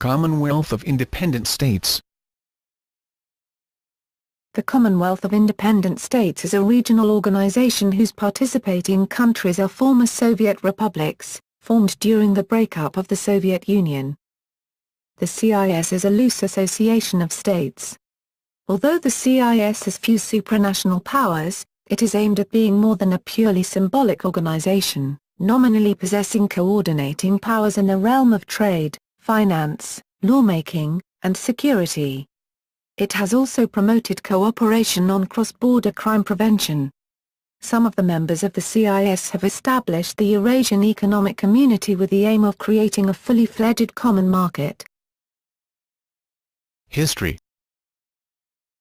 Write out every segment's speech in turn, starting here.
Commonwealth of Independent States. The Commonwealth of Independent States is a regional organization whose participating countries are former Soviet republics, formed during the breakup of the Soviet Union. The CIS is a loose association of states. Although the CIS has few supranational powers, it is aimed at being more than a purely symbolic organization, nominally possessing coordinating powers in the realm of trade, finance, lawmaking, and security. It has also promoted cooperation on cross-border crime prevention. Some of the members of the CIS have established the Eurasian Economic Community with the aim of creating a fully fledged common market. History.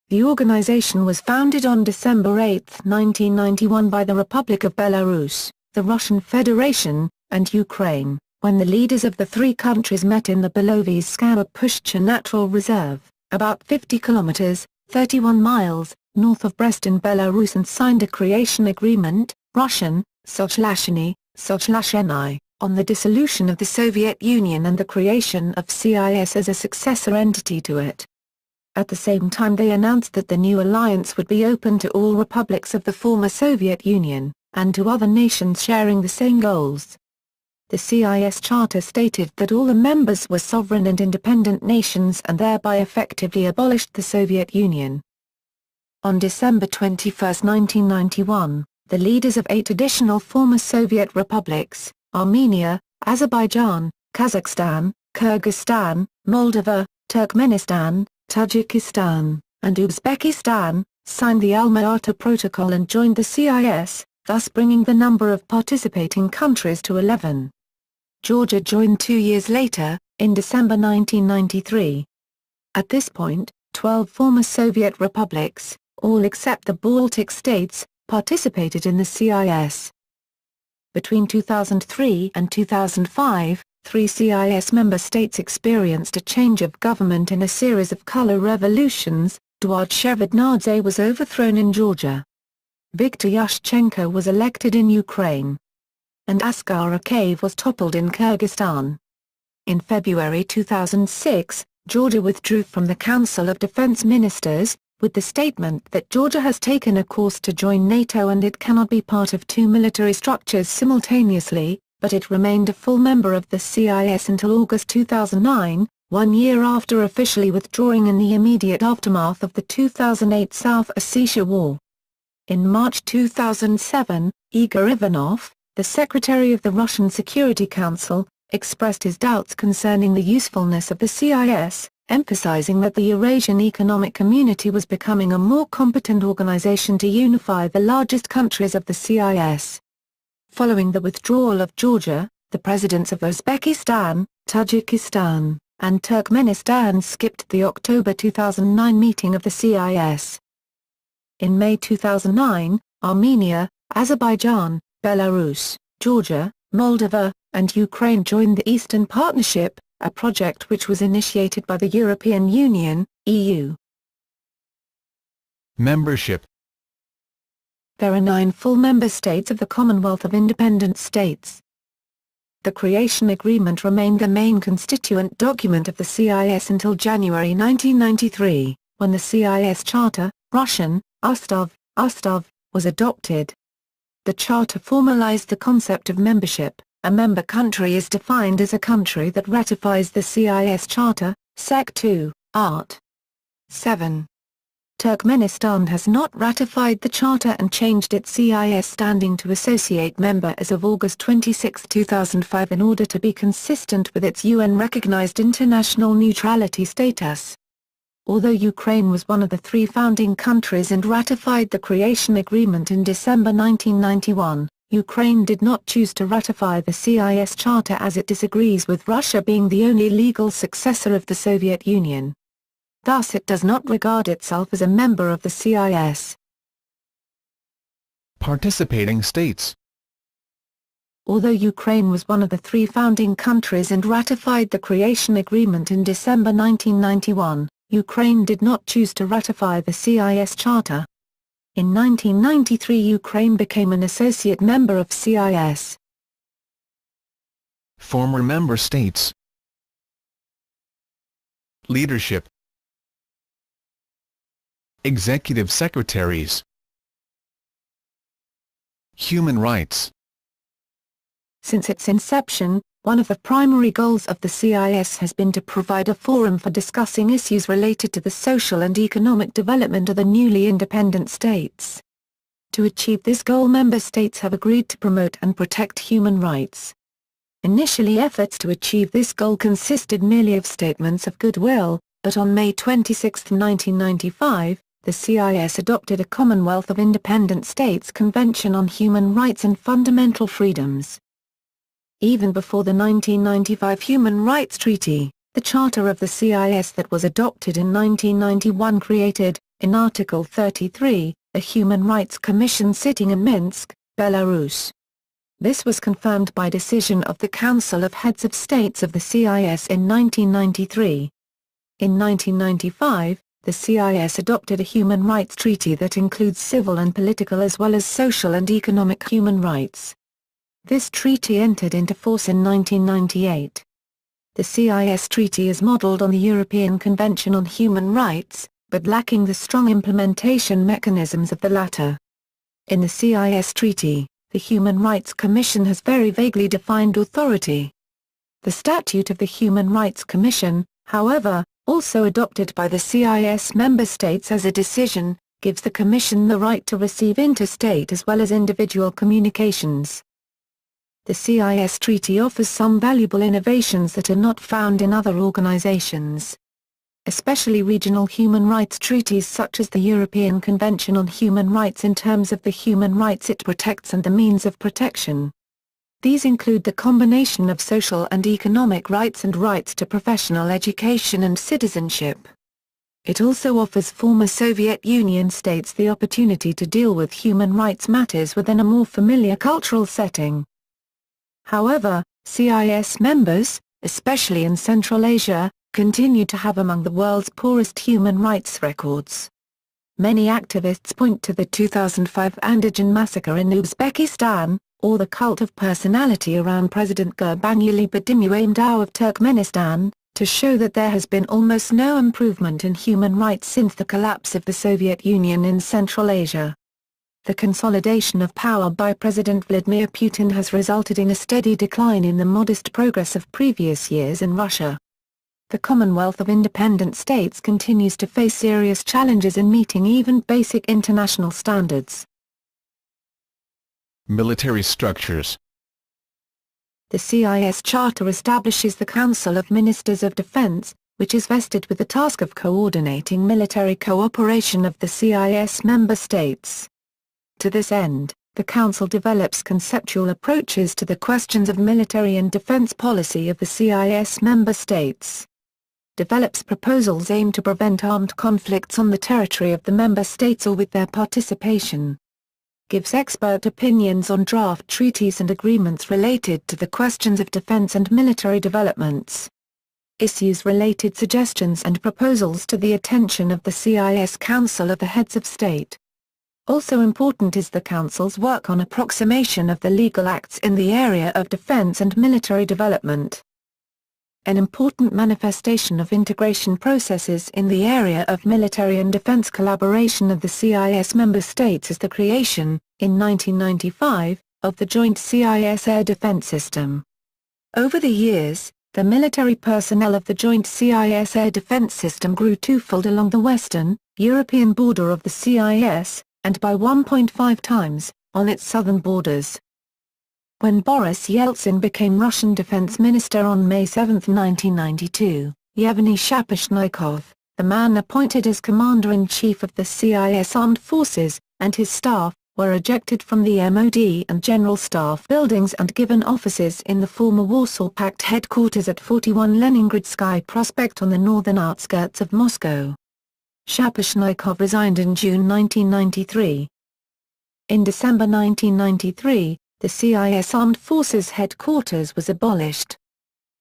The organization was founded on December 8, 1991 by the Republic of Belarus, the Russian Federation, and Ukraine, when the leaders of the three countries met in the Belovezhskaya Pushcha Natural Reserve, about 50 kilometers, 31 miles, north of Brest in Belarus, and signed a creation agreement, Russian, Soglasheny, Soglasheny, on the dissolution of the Soviet Union and the creation of CIS as a successor entity to it. At the same time, they announced that the new alliance would be open to all republics of the former Soviet Union, and to other nations sharing the same goals. The CIS Charter stated that all the members were sovereign and independent nations and thereby effectively abolished the Soviet Union. On December 21, 1991, the leaders of 8 additional former Soviet republics, Armenia, Azerbaijan, Kazakhstan, Kyrgyzstan, Moldova, Turkmenistan, Tajikistan, and Uzbekistan, signed the Alma-Ata Protocol and joined the CIS, thus bringing the number of participating countries to 11. Georgia joined 2 years later, in December 1993. At this point, 12 former Soviet republics, all except the Baltic states, participated in the CIS. Between 2003 and 2005, 3 CIS member states experienced a change of government in a series of color revolutions. Eduard Shevardnadze was overthrown in Georgia. Viktor Yushchenko was elected in Ukraine. And Askar Akayev was toppled in Kyrgyzstan. In February 2006, Georgia withdrew from the Council of Defense Ministers, with the statement that Georgia has taken a course to join NATO and it cannot be part of 2 military structures simultaneously, but it remained a full member of the CIS until August 2009, 1 year after officially withdrawing in the immediate aftermath of the 2008 South Ossetia War. In March 2007, Igor Ivanov, the Secretary of the Russian Security Council, expressed his doubts concerning the usefulness of the CIS, emphasizing that the Eurasian Economic Community was becoming a more competent organization to unify the largest countries of the CIS. Following the withdrawal of Georgia, the presidents of Uzbekistan, Tajikistan, and Turkmenistan skipped the October 2009 meeting of the CIS. In May 2009, Armenia, Azerbaijan, Belarus, Georgia, Moldova, and Ukraine joined the Eastern Partnership, a project which was initiated by the European Union, EU. Membership. There are 9 full member states of the Commonwealth of Independent States. The creation agreement remained the main constituent document of the CIS until January 1993, when the CIS Charter, Russian, Ustov, was adopted. The Charter formalized the concept of membership. A member country is defined as a country that ratifies the CIS Charter, Sec. 2, Art. 7. Turkmenistan has not ratified the Charter and changed its CIS standing to Associate Member as of August 26, 2005 in order to be consistent with its UN-recognized international neutrality status. Although Ukraine was one of the 3 founding countries and ratified the creation agreement in December 1991, Ukraine did not choose to ratify the CIS Charter as it disagrees with Russia being the only legal successor of the Soviet Union. Thus it does not regard itself as a member of the CIS. Participating states. Although Ukraine was one of the 3 founding countries and ratified the creation agreement in December 1991, Ukraine did not choose to ratify the CIS Charter. In 1993 Ukraine became an associate member of CIS. Former member states. Leadership. Executive Secretaries. Human rights. Since its inception, one of the primary goals of the CIS has been to provide a forum for discussing issues related to the social and economic development of the newly independent states. To achieve this goal, member states have agreed to promote and protect human rights. Initially, efforts to achieve this goal consisted merely of statements of goodwill, but on May 26, 1995, the CIS adopted a Commonwealth of Independent States Convention on Human Rights and Fundamental Freedoms. Even before the 1995 Human Rights Treaty, the Charter of the CIS that was adopted in 1991 created, in Article 33, a Human Rights Commission sitting in Minsk, Belarus. This was confirmed by decision of the Council of Heads of States of the CIS in 1993. In 1995, the CIS adopted a human rights treaty that includes civil and political as well as social and economic human rights. This treaty entered into force in 1998. The CIS treaty is modeled on the European Convention on Human Rights, but lacking the strong implementation mechanisms of the latter. In the CIS treaty, the Human Rights Commission has very vaguely defined authority. The Statute of the Human Rights Commission, however, also adopted by the CIS member states as a decision, gives the Commission the right to receive interstate as well as individual communications. The CIS treaty offers some valuable innovations that are not found in other organizations. Especially regional human rights treaties such as the European Convention on Human Rights in terms of the human rights it protects and the means of protection. These include the combination of social and economic rights and rights to professional education and citizenship. It also offers former Soviet Union states the opportunity to deal with human rights matters within a more familiar cultural setting. However, CIS members, especially in Central Asia, continue to have among the world's poorest human rights records. Many activists point to the 2005 Andijan massacre in Uzbekistan, or the cult of personality around President Gurbanguly Berdimuhamedow of Turkmenistan, to show that there has been almost no improvement in human rights since the collapse of the Soviet Union in Central Asia. The consolidation of power by President Vladimir Putin has resulted in a steady decline in the modest progress of previous years in Russia. The Commonwealth of Independent States continues to face serious challenges in meeting even basic international standards. Military structures. The CIS Charter establishes the Council of Ministers of Defense, which is vested with the task of coordinating military cooperation of the CIS member states. To this end, the Council develops conceptual approaches to the questions of military and defense policy of the CIS member states. Develops proposals aimed to prevent armed conflicts on the territory of the member states or with their participation. Gives expert opinions on draft treaties and agreements related to the questions of defense and military developments. Issues related suggestions and proposals to the attention of the CIS Council of the Heads of State. Also important is the Council's work on approximation of the legal acts in the area of defense and military development. An important manifestation of integration processes in the area of military and defense collaboration of the CIS member states is the creation, in 1995, of the Joint CIS Air Defense System. Over the years, the military personnel of the Joint CIS Air Defense System grew twofold along the western, European border of the CIS, and by 1.5 times, on its southern borders. When Boris Yeltsin became Russian defense minister on May 7, 1992, Yevgeny Shaposhnikov, the man appointed as commander-in-chief of the CIS Armed Forces, and his staff, were ejected from the MOD and General Staff buildings and given offices in the former Warsaw Pact headquarters at 41 Leningradsky Prospect on the northern outskirts of Moscow. Shaposhnikov resigned in June 1993. In December 1993, the CIS Armed Forces headquarters was abolished.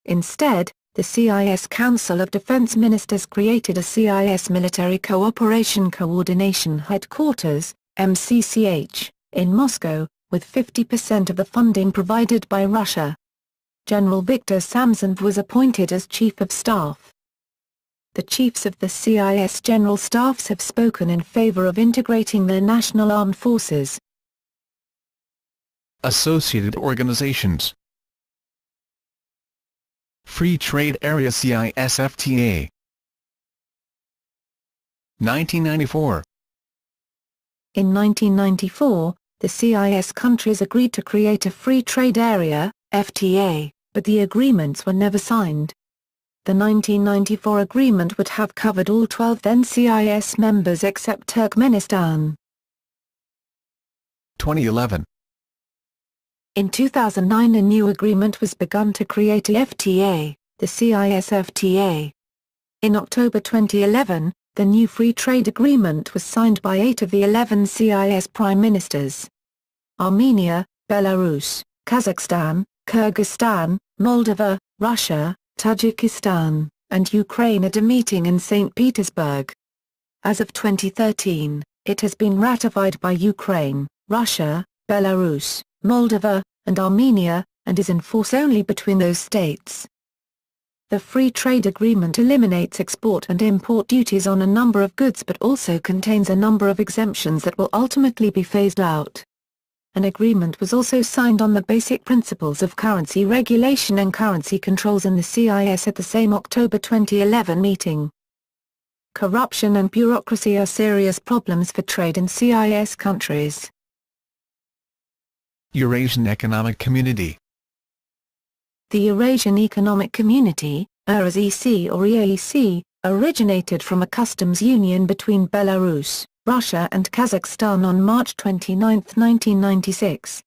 Instead, the CIS Council of Defense Ministers created a CIS Military Cooperation Coordination Headquarters, MCCH, in Moscow, with 50% of the funding provided by Russia. General Viktor Samsonov was appointed as Chief of Staff. the chiefs of the CIS general staffs have spoken in favor of integrating their national armed forces. Associated organizations. Free Trade Area CISFTA. 1994. In 1994, the CIS countries agreed to create a Free Trade Area, FTA, but the agreements were never signed. The 1994 agreement would have covered all 12 then CIS members except Turkmenistan. 2011. In 2009 a new agreement was begun to create a FTA, the CISFTA. In October 2011, the new free trade agreement was signed by 8 of the 11 CIS prime ministers. Armenia, Belarus, Kazakhstan, Kyrgyzstan, Moldova, Russia, Tajikistan, and Ukraine at a meeting in St. Petersburg. As of 2013, it has been ratified by Ukraine, Russia, Belarus, Moldova, and Armenia, and is in force only between those states. The free trade agreement eliminates export and import duties on a number of goods but also contains a number of exemptions that will ultimately be phased out. An agreement was also signed on the basic principles of currency regulation and currency controls in the CIS at the same October 2011 meeting. Corruption and bureaucracy are serious problems for trade in CIS countries. Eurasian Economic Community. The Eurasian Economic Community, EURAS-EC or EAEC, originated from a customs union between Belarus, Russia and Kazakhstan on March 29, 1996.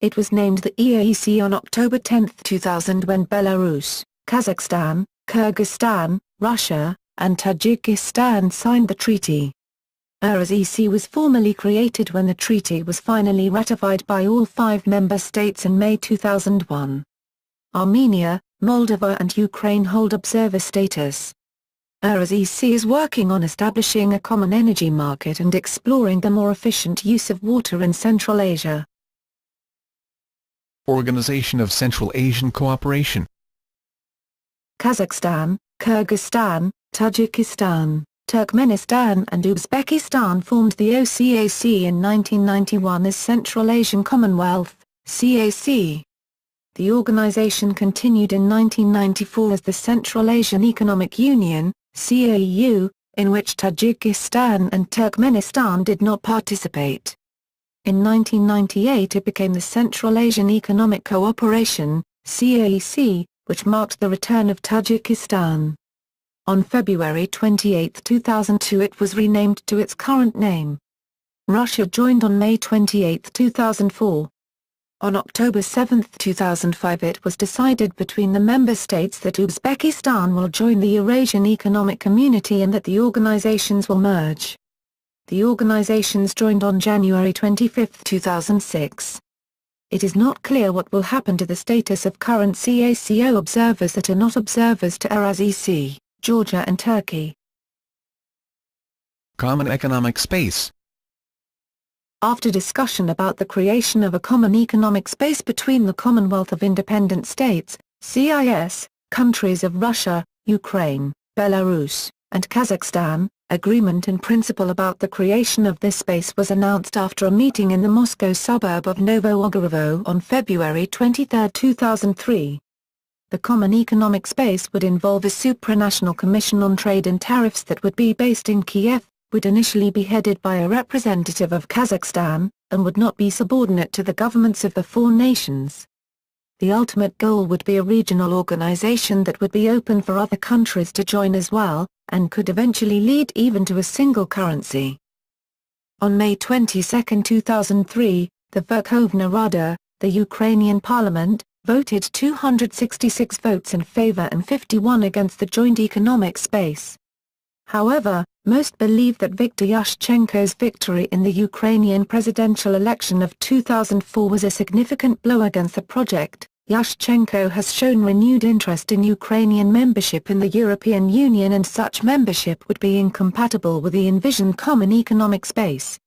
It was named the EAEC on October 10, 2000 when Belarus, Kazakhstan, Kyrgyzstan, Russia, and Tajikistan signed the treaty. EURAS-EC was formally created when the treaty was finally ratified by all 5 member states in May 2001. Armenia, Moldova and Ukraine hold observer status. EURAS-EC is working on establishing a common energy market and exploring the more efficient use of water in Central Asia. Organization of Central Asian Cooperation. Kazakhstan, Kyrgyzstan, Tajikistan, Turkmenistan and Uzbekistan formed the OCAC in 1991 as Central Asian Commonwealth, CAC. The organization continued in 1994 as the Central Asian Economic Union, CAEU, in which Tajikistan and Turkmenistan did not participate. In 1998 it became the Central Asian Economic Cooperation, CAEC, which marked the return of Tajikistan. On February 28, 2002 it was renamed to its current name. Russia joined on May 28, 2004. On October 7, 2005 it was decided between the member states that Uzbekistan will join the Eurasian Economic Community and that the organizations will merge. The organizations joined on January 25, 2006. It is not clear what will happen to the status of current CACO observers that are not observers to EURAS-EC, Georgia and Turkey. Common Economic Space. After discussion about the creation of a common economic space between the Commonwealth of Independent States, CIS, countries of Russia, Ukraine, Belarus, and Kazakhstan, agreement in principle about the creation of this space was announced after a meeting in the Moscow suburb of Novo-Ogarevo on February 23, 2003. The Common Economic Space would involve a supranational commission on trade and tariffs that would be based in Kiev, would initially be headed by a representative of Kazakhstan, and would not be subordinate to the governments of the 4 nations. The ultimate goal would be a regional organization that would be open for other countries to join as well, and could eventually lead even to a single currency. On May 22, 2003, the Verkhovna Rada, the Ukrainian parliament, voted 266 votes in favor and 51 against the joint economic space. However, most believe that Viktor Yushchenko's victory in the Ukrainian presidential election of 2004 was a significant blow against the project. Yushchenko has shown renewed interest in Ukrainian membership in the European Union, and such membership would be incompatible with the envisioned common economic space.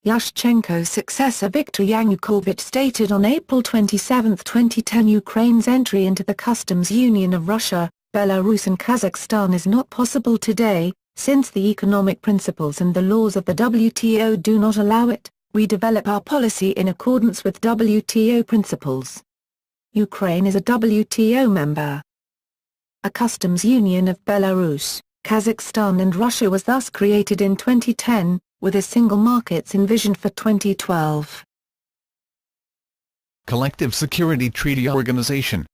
Yushchenko's successor Viktor Yanukovych stated on April 27, 2010 Ukraine's entry into the customs union of Russia, Belarus and Kazakhstan is not possible today, since the economic principles and the laws of the WTO do not allow it. We develop our policy in accordance with WTO principles. Ukraine is a WTO member. A customs union of Belarus, Kazakhstan and Russia was thus created in 2010, with a single markets envisioned for 2012. Collective Security Treaty Organization.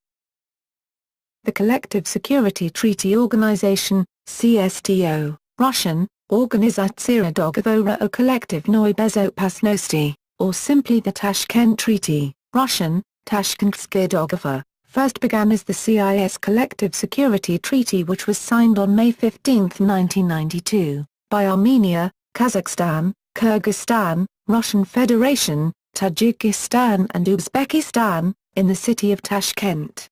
The Collective Security Treaty Organization, CSTO, Russian, Organizatsiya Dogovora o Kolektivnoi Bezopasnosti, or simply the Tashkent Treaty, Russian, Tashkentsky Dogovor, first began as the CIS Collective Security Treaty, which was signed on May 15, 1992, by Armenia, Kazakhstan, Kyrgyzstan, Russian Federation, Tajikistan and Uzbekistan, in the city of Tashkent.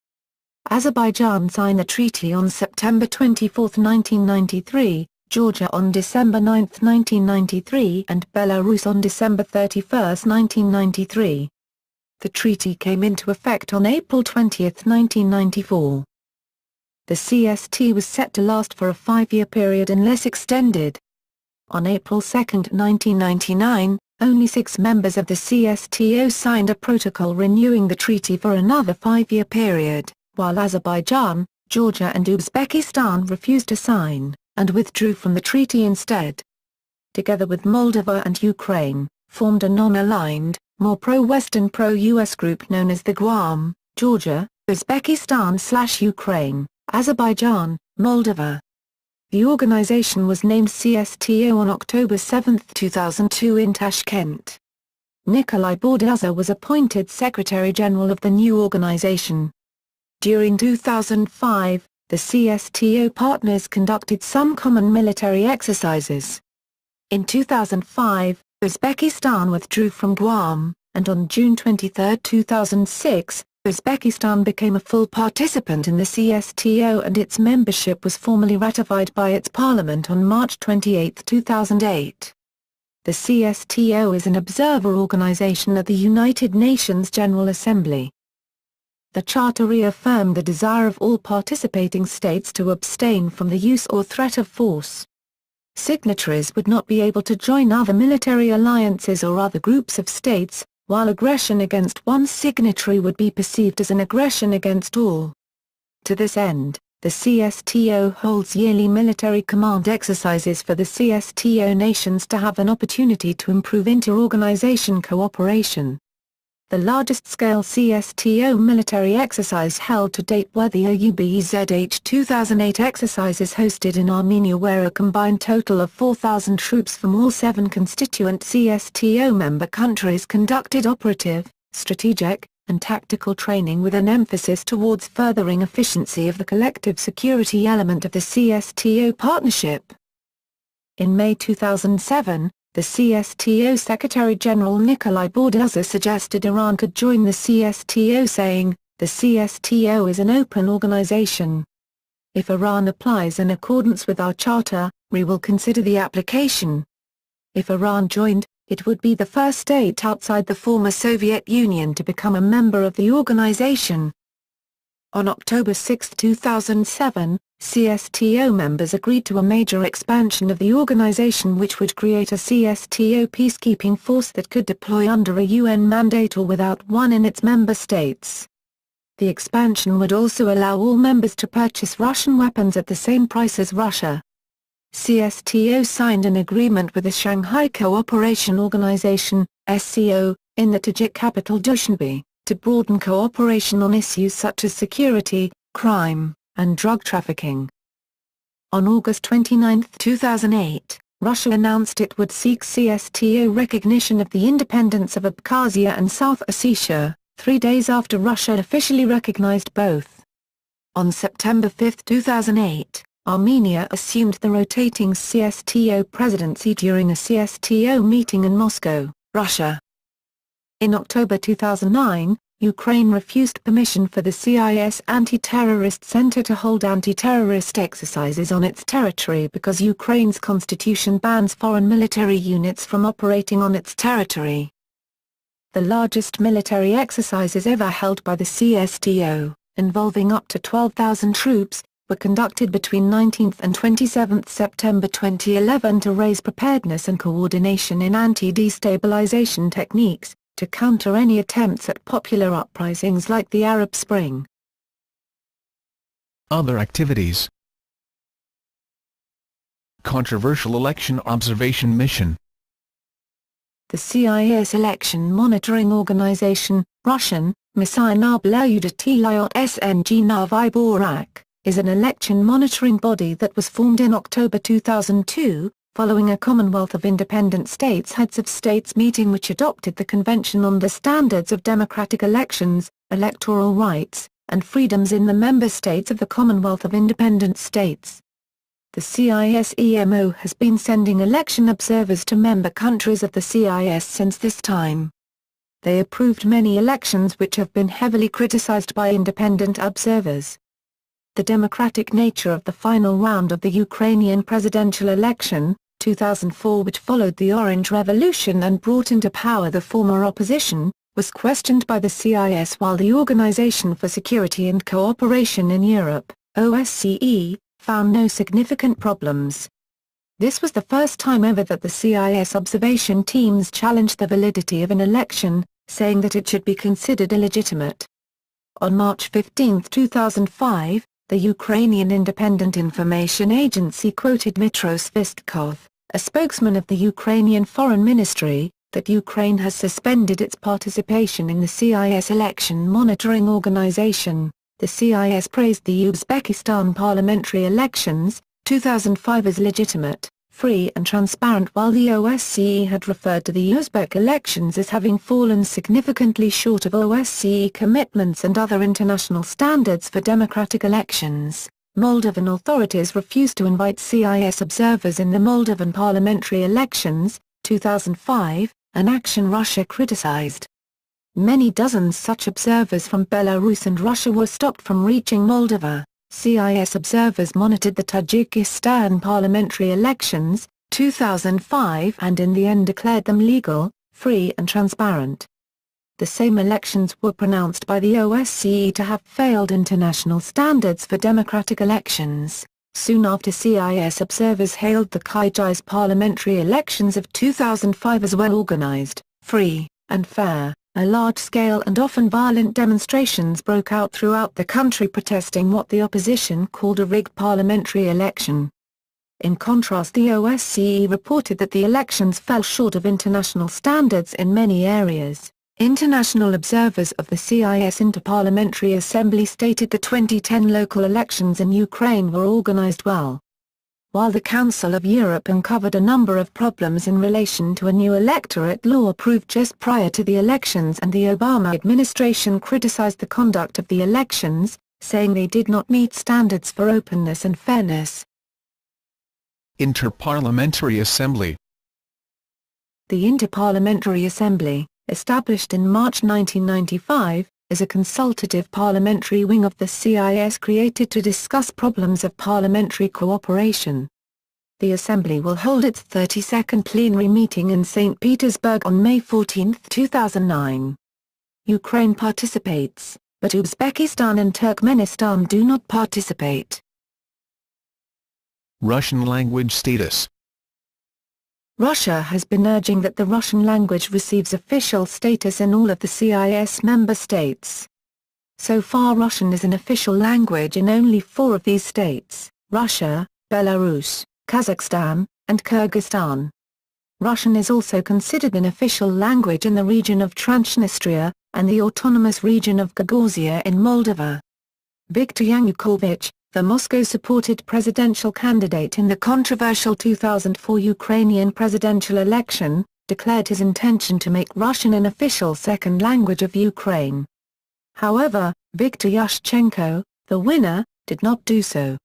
Azerbaijan signed the treaty on September 24, 1993, Georgia on December 9, 1993 and Belarus on December 31, 1993. The treaty came into effect on April 20, 1994. The CST was set to last for a 5-year period unless extended. On April 2, 1999, only 6 members of the CSTO signed a protocol renewing the treaty for another 5-year period, while Azerbaijan, Georgia and Uzbekistan refused to sign, and withdrew from the treaty instead. Together with Moldova and Ukraine, formed a non-aligned, more pro-Western pro-US group known as the Guam, Georgia, Uzbekistan/Ukraine, Azerbaijan, Moldova. The organization was named CSTO on October 7, 2002 in Tashkent. Nikolai Bordyaza was appointed Secretary-General of the new organization. During 2005, the CSTO partners conducted some common military exercises. In 2005, Uzbekistan withdrew from Guam, and on June 23, 2006, Uzbekistan became a full participant in the CSTO and its membership was formally ratified by its parliament on March 28, 2008. The CSTO is an observer organization at the United Nations General Assembly. The Charter reaffirmed the desire of all participating states to abstain from the use or threat of force. Signatories would not be able to join other military alliances or other groups of states, while aggression against one signatory would be perceived as an aggression against all. To this end, the CSTO holds yearly military command exercises for the CSTO nations to have an opportunity to improve inter-organization cooperation. The largest-scale CSTO military exercise held to date were the OUBEZH 2008 exercises hosted in Armenia, where a combined total of 4,000 troops from all 7 constituent CSTO member countries conducted operative, strategic, and tactical training with an emphasis towards furthering efficiency of the collective security element of the CSTO partnership. In May 2007, the CSTO Secretary-General Nikolai Bordyaza suggested Iran could join the CSTO, saying, "The CSTO is an open organization. If Iran applies in accordance with our charter, we will consider the application." If Iran joined, it would be the first state outside the former Soviet Union to become a member of the organization. On October 6, 2007, CSTO members agreed to a major expansion of the organization, which would create a CSTO peacekeeping force that could deploy under a UN mandate or without one in its member states. The expansion would also allow all members to purchase Russian weapons at the same price as Russia. CSTO signed an agreement with the Shanghai Cooperation Organization, SCO, in the Tajik capital Dushanbe, to broaden cooperation on issues such as security, crime, and drug trafficking. On August 29, 2008, Russia announced it would seek CSTO recognition of the independence of Abkhazia and South Ossetia, 3 days after Russia officially recognized both. On September 5, 2008, Armenia assumed the rotating CSTO presidency during a CSTO meeting in Moscow, Russia. In October 2009, Ukraine refused permission for the CIS Anti-Terrorist Center to hold anti-terrorist exercises on its territory because Ukraine's constitution bans foreign military units from operating on its territory. The largest military exercises ever held by the CSTO, involving up to 12,000 troops, were conducted between 19 and 27 September 2011 to raise preparedness and coordination in anti-destabilization techniques, to counter any attempts at popular uprisings like the Arab Spring. Other activities. Controversial Election Observation Mission. The CIS Election Monitoring Organization, Russian, Misaya Nablaudatiliot SNG Navyborak, is an election monitoring body that was formed in October 2002, following a Commonwealth of Independent States Heads of States meeting which adopted the Convention on the Standards of Democratic Elections, Electoral Rights, and Freedoms in the member states of the Commonwealth of Independent States. The CIS-EMO has been sending election observers to member countries of the CIS since this time. They approved many elections which have been heavily criticized by independent observers. The democratic nature of the final round of the Ukrainian presidential election, 2004, which followed the Orange Revolution and brought into power the former opposition, was questioned by the CIS, while the Organization for Security and Cooperation in Europe, OSCE, found no significant problems. This was the first time ever that the CIS observation teams challenged the validity of an election, saying that it should be considered illegitimate. On March 15, 2005, the Ukrainian Independent Information Agency quoted Dmytro Svistkov, a spokesman of the Ukrainian Foreign Ministry, that Ukraine has suspended its participation in the CIS election monitoring organization. The CIS praised the Uzbekistan parliamentary elections, 2005, as legitimate, free and transparent, while the OSCE had referred to the Uzbek elections as having fallen significantly short of OSCE commitments and other international standards for democratic elections. Moldovan authorities refused to invite CIS observers in the Moldovan parliamentary elections, 2005, an action Russia criticized. Many dozens such observers from Belarus and Russia were stopped from reaching Moldova. CIS observers monitored the Tajikistan parliamentary elections, 2005, and in the end declared them legal, free and transparent. The same elections were pronounced by the OSCE to have failed international standards for democratic elections. Soon after, CIS observers hailed the Kyrgyz parliamentary elections of 2005 as well organized, free, and fair. Large-scale and often violent demonstrations broke out throughout the country protesting what the opposition called a rigged parliamentary election. In contrast, the OSCE reported that the elections fell short of international standards in many areas. International observers of the CIS Interparliamentary Assembly stated the 2010 local elections in Ukraine were organized well. While the Council of Europe uncovered a number of problems in relation to a new electorate law approved just prior to the elections, and the Obama administration criticized the conduct of the elections, saying they did not meet standards for openness and fairness. Interparliamentary Assembly. The Interparliamentary Assembly, established in March 1995, is a consultative parliamentary wing of the CIS created to discuss problems of parliamentary cooperation. The Assembly will hold its 32nd plenary meeting in St. Petersburg on May 14, 2009. Ukraine participates, but Uzbekistan and Turkmenistan do not participate. Russian language status. Russia has been urging that the Russian language receives official status in all of the CIS member states. So far, Russian is an official language in only 4 of these states: Russia, Belarus, Kazakhstan, and Kyrgyzstan. Russian is also considered an official language in the region of Transnistria, and the autonomous region of Gagauzia in Moldova. Viktor Yanukovych, the Moscow-supported presidential candidate in the controversial 2004 Ukrainian presidential election, declared his intention to make Russian an official second language of Ukraine. However, Viktor Yushchenko, the winner, did not do so.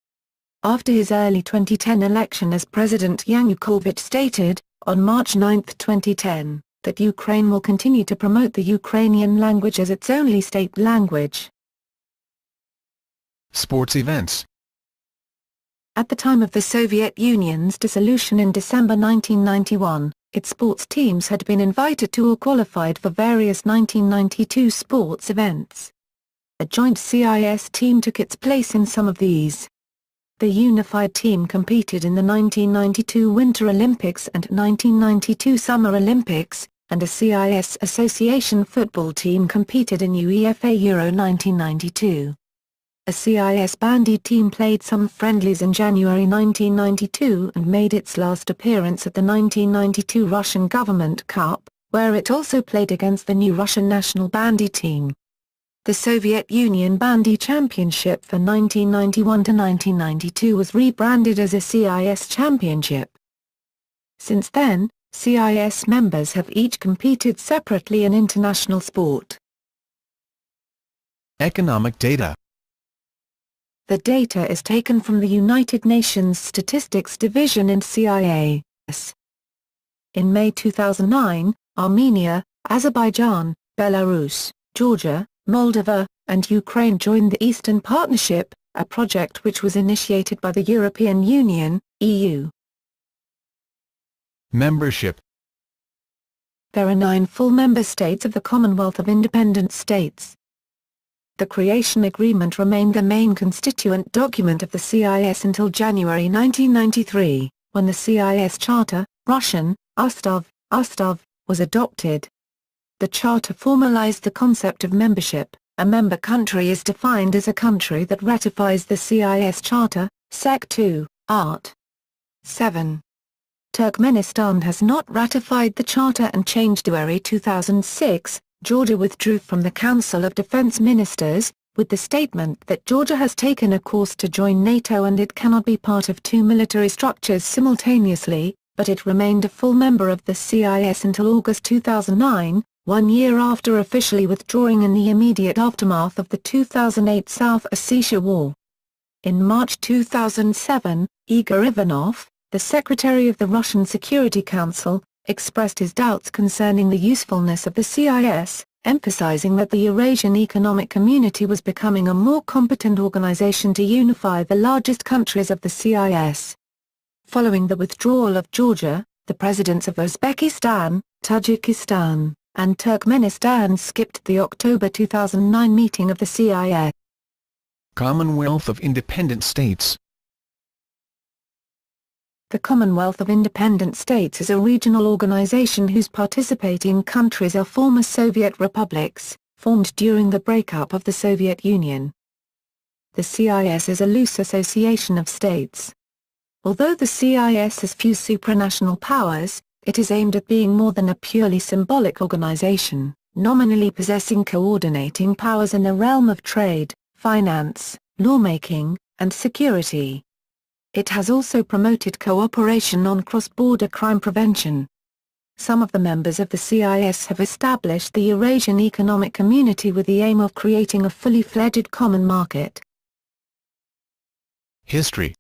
After his early 2010 election as president, Yanukovych stated, on March 9, 2010, that Ukraine will continue to promote the Ukrainian language as its only state language. Sports events. At the time of the Soviet Union's dissolution in December 1991, its sports teams had been invited to or qualified for various 1992 sports events. A joint CIS team took its place in some of these. The unified team competed in the 1992 Winter Olympics and 1992 Summer Olympics, and a CIS Association football team competed in UEFA Euro 1992. A CIS bandy team played some friendlies in January 1992 and made its last appearance at the 1992 Russian Government Cup, where it also played against the new Russian national bandy team. The Soviet Union Bandy Championship for 1991 to 1992 was rebranded as a CIS Championship. Since then, CIS members have each competed separately in international sport. Economic data. The data is taken from the United Nations Statistics Division in CIS. In May 2009, Armenia, Azerbaijan, Belarus, Georgia, Moldova, and Ukraine joined the Eastern Partnership, a project which was initiated by the European Union, EU. Membership. There are 9 full member states of the Commonwealth of Independent States. The creation agreement remained the main constituent document of the CIS until January 1993, when the CIS Charter, Russian, Ustav, was adopted. The Charter formalized the concept of membership. A member country is defined as a country that ratifies the CIS Charter, Sec. 2, Art. 7. Turkmenistan has not ratified the Charter and changed to January 2006. Georgia withdrew from the Council of Defense Ministers, with the statement that Georgia has taken a course to join NATO and it cannot be part of 2 military structures simultaneously, but it remained a full member of the CIS until August 2009, 1 year after officially withdrawing in the immediate aftermath of the 2008 South Ossetia War. In March 2007, Igor Ivanov, the Secretary of the Russian Security Council, expressed his doubts concerning the usefulness of the CIS, emphasizing that the Eurasian Economic Community was becoming a more competent organization to unify the largest countries of the CIS. Following the withdrawal of Georgia, the presidents of Uzbekistan, Tajikistan, and Turkmenistan skipped the October 2009 meeting of the CIS. Commonwealth of Independent States. The Commonwealth of Independent States is a regional organization whose participating countries are former Soviet republics, formed during the breakup of the Soviet Union. The CIS is a loose association of states. Although the CIS has few supranational powers, it is aimed at being more than a purely symbolic organization, nominally possessing coordinating powers in the realm of trade, finance, lawmaking, and security. It has also promoted cooperation on cross-border crime prevention. Some of the members of the CIS have established the Eurasian Economic Community with the aim of creating a fully fledged common market. History.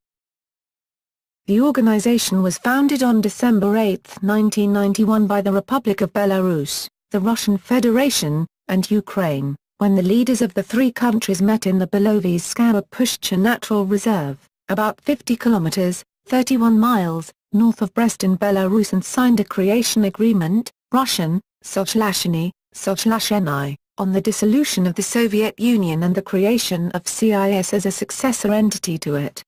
The organization was founded on December 8, 1991 by the Republic of Belarus, the Russian Federation, and Ukraine, when the leaders of the 3 countries met in the Belovezhskaya Pushcha Natural Reserve, about 50 kilometers, 31 miles, north of Brest in Belarus, and signed a creation agreement, Russian, Sochlasheny, on the dissolution of the Soviet Union and the creation of CIS as a successor entity to it.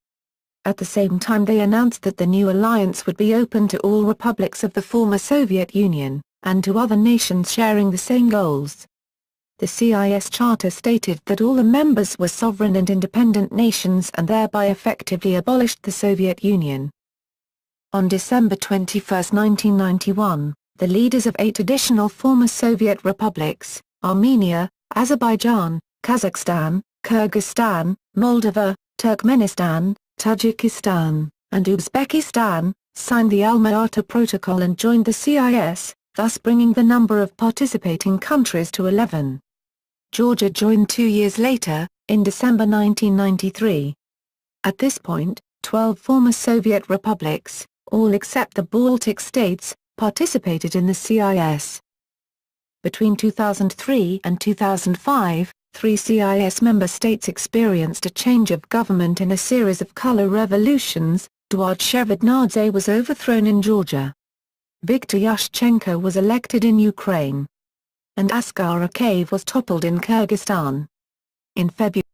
At the same time they announced that the new alliance would be open to all republics of the former Soviet Union, and to other nations sharing the same goals. The CIS Charter stated that all the members were sovereign and independent nations and thereby effectively abolished the Soviet Union. On December 21, 1991, the leaders of 8 additional former Soviet republics, Armenia, Azerbaijan, Kazakhstan, Kyrgyzstan, Moldova, Turkmenistan, Tajikistan, and Uzbekistan, signed the Alma-Ata Protocol and joined the CIS, thus bringing the number of participating countries to 11. Georgia joined 2 years later, in December 1993. At this point, 12 former Soviet republics, all except the Baltic states, participated in the CIS. Between 2003 and 2005, 3 CIS member states experienced a change of government in a series of color revolutions. Eduard Shevardnadze was overthrown in Georgia. Viktor Yushchenko was elected in Ukraine. And Askar Akayev was toppled in Kyrgyzstan. In February